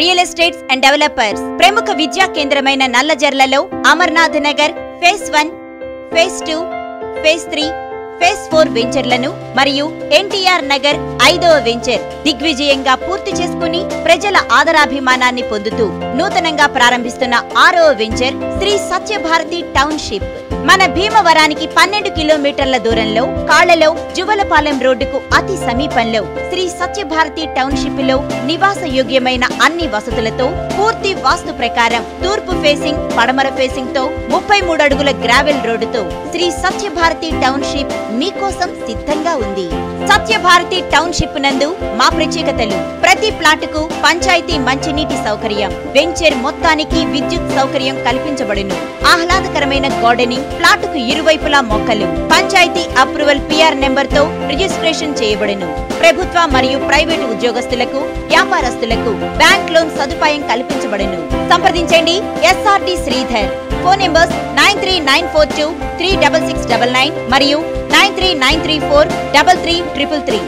Real estates and developers ప్రముఖ విద్యా కేంద్రమైన నల్లజర్లలో Amarnath Nagar phase 1, phase 2, phase 3, phase 4 వెంచర్లను మరియు ఎన్టీఆర్ నగర్ 5వ వెంచర్ దిగ్విజయంగా పూర్తి చేసుకుని ప్రజల ఆదరాభిమానాన్ని పొందుతూ నూతనంగా ప్రారంభిస్తున్న 6వ వెంచర్ శ్రీ సత్యభారతి టౌన్షిప్ మన భీమవరానికి 12 కిలోమీటర్ల దూరంలో కాళ్లలో జువలపాలెం రోడ్డుకు అతి సమీపంలో శ్రీ సత్యభారతి టౌన్షిప్ లో నివాస యోగ్యమైన అన్ని వసతులతో పూర్తి వాస్తు ప్రకారం తూర్పు ఫేసింగ్, పడమర ఫేసింగ్ తో 33 అడుగుల గ్రావెల్ రోడ్డుతో శ్రీ సత్యభారతి టౌన్షిప్ మీకోసం సిద్ధంగా ఉంది. సత్యభారతి టౌన్షిప్ నందు మా ప్రత్యేకతలు: ప్రతి ప్లాటుకు పంచాయతీ మంచినీటి సౌకర్యం, వెంచర్ మొత్తానికి విద్యుత్ సౌకర్యం కల్పించబడును. ఆహ్లాదకరమైన గార్డెనింగ్, ప్లాటుకు ఇరువైపులా మొక్కలు, పంచాయతీ అప్రూవల్ PR నెంబర్ తో రిజిస్ట్రేషన్ చేయబడును. ప్రభుత్వ మరియు ప్రైవేటు ఉద్యోగస్తులకు, వ్యాపారస్తులకు బ్యాంక్ లోన్ సదుపాయం కల్పించబడును. సంప్రదించండి SRT శ్రీధర్. ఫోన్ నంబర్స్ 9394236699 మరియు 939343333.